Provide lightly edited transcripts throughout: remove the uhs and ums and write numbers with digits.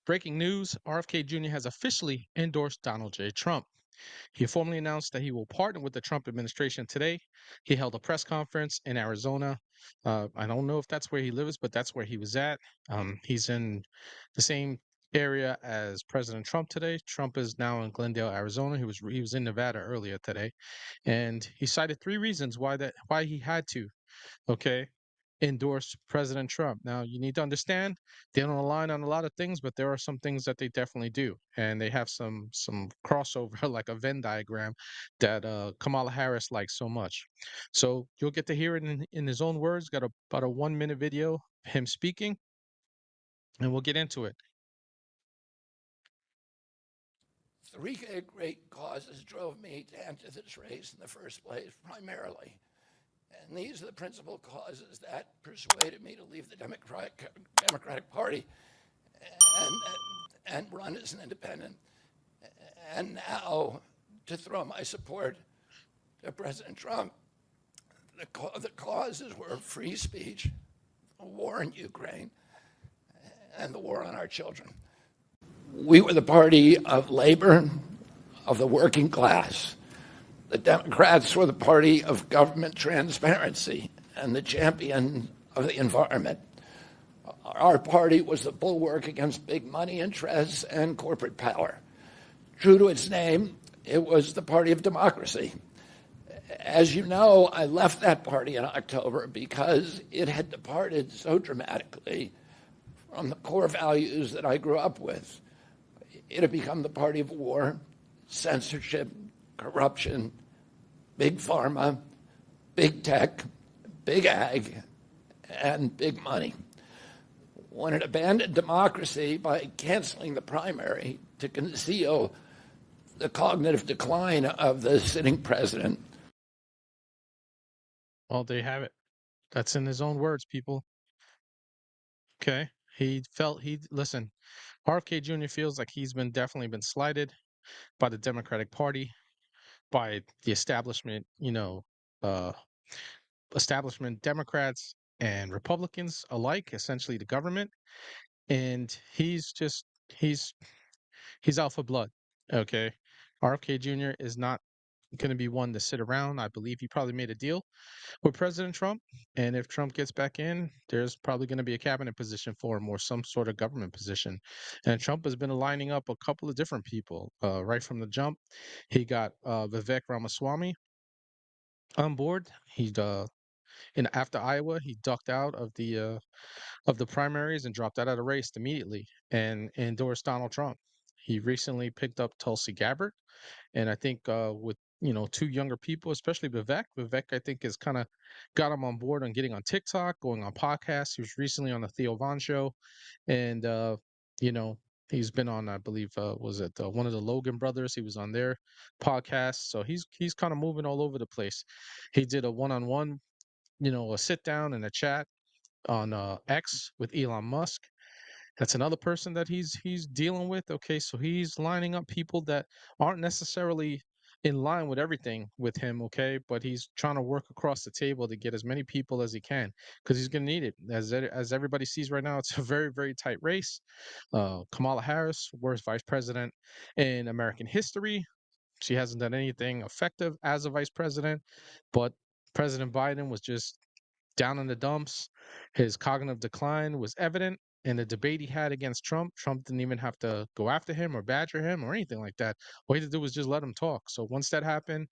breaking news, RFK Jr. has officially endorsed Donald J. Trump. He formally announced that he will partner with the Trump administration today. He held a press conference in Arizona. I don't know if that's where he lives, but that's where he was at. He's in the same area as President Trump today. Trump is now in Glendale, Arizona. He was in Nevada earlier today, and he cited three reasons why he had to, okay, endorse President Trump. Now, you need to understand they don't align on a lot of things, but there are some things that they definitely do, and they have some crossover, like a Venn diagram that Kamala Harris likes so much. So you'll get to hear it in his own words. Got about a 1 minute video him speaking, and we'll get into it. Three great causes drove me to enter this race in the first place, primarily. And these are the principal causes that persuaded me to leave the Democratic Party and, and run as an independent. And now to throw my support to President Trump. The causes were free speech, the war in Ukraine, and the war on our children. We were the party of labor, of the working class. The Democrats were the party of government transparency and the champion of the environment. Our party was the bulwark against big money interests and corporate power. True to its name, it was the party of democracy. As you know, I left that party in October because it had departed so dramatically from the core values that I grew up with. It had become the party of war, censorship, corruption, big pharma, big tech, big ag, and big money. When it abandoned democracy by canceling the primary to conceal the cognitive decline of the sitting president. Well, there you have it. That's in his own words, people. Okay. Listen, RFK Jr. feels like he's definitely been slighted by the Democratic Party, by the establishment, uh, establishment Democrats and Republicans alike, essentially the government. And he's he's out for blood. Okay. RFK Jr. is not going to be one to sit around. I believe he probably made a deal with President Trump. And if Trump gets back in, there's probably going to be a cabinet position for him or some sort of government position. And Trump has been lining up a couple of different people right from the jump. He got Vivek Ramaswamy on board. After Iowa, he ducked out of the primaries and dropped out of the race immediately and endorsed Donald Trump. He recently picked up Tulsi Gabbard, and I think with two younger people, especially Vivek, I think has kind of got him on board on getting on TikTok, going on podcasts. He was recently on the Theo Von show, and you know he's been on, I believe, was it one of the Logan brothers? He was on their podcast, so he's kind of moving all over the place. He did a one-on-one, a sit down and a chat on X with Elon Musk. That's another person that he's dealing with. Okay, so he's lining up people that aren't necessarily in line with everything with him. Okay, but he's trying to work across the table to get as many people as he can because he's going to need it. As everybody sees right now, it's a very very tight race. Kamala Harris, worst vice president in American history. She hasn't done anything effective as a vice president, but President Biden was just down in the dumps. His cognitive decline was evident in the debate he had against Trump. Trump didn't even have to go after him or badger him or anything like that. All he had to do was just let him talk. So once that happened,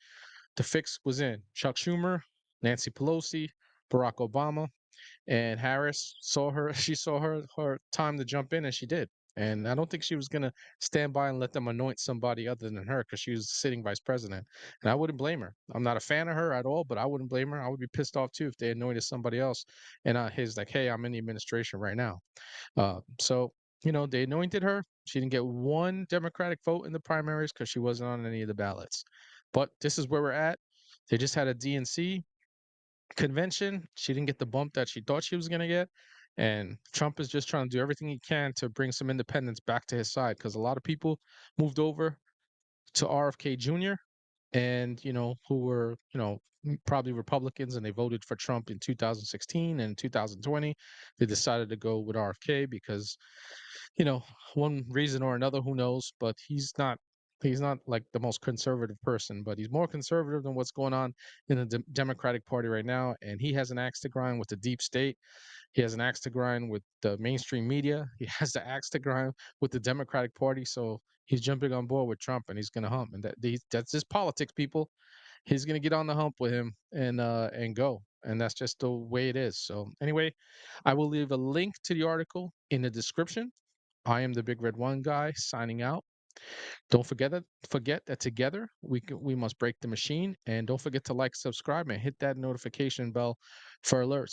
the fix was in. Chuck Schumer, Nancy Pelosi, Barack Obama, and Harris she saw her time to jump in, and she did. And I don't think she was gonna stand by and let them anoint somebody other than her because she was the sitting vice president. And I wouldn't blame her. I'm not a fan of her at all, but I wouldn't blame her. I would be pissed off too if they anointed somebody else and his like, hey, I'm in the administration right now. So they anointed her. She didn't get one Democratic vote in the primaries because she wasn't on any of the ballots. But this is where we're at. They just had a DNC convention. She didn't get the bump that she thought she was going to get. And Trump is just trying to do everything he can to bring some independence back to his side because a lot of people moved over to RFK Jr. and, who were, probably Republicans, and they voted for Trump in 2016 and 2020. They decided to go with RFK because, you know, one reason or another, who knows, but he's not like the most conservative person, but he's more conservative than what's going on in the Democratic Party right now, and he has an axe to grind with the deep state. He has an axe to grind with the mainstream media. He has the axe to grind with the Democratic Party. So he's jumping on board with Trump, and he's going to hump. And that's his politics, people. He's going to get on the hump with him and go. And that's just the way it is. So anyway, I will leave a link to the article in the description. I am the Big Red One guy signing out. Don't forget that together we must break the machine. And don't forget to like, subscribe, and hit that notification bell for alerts.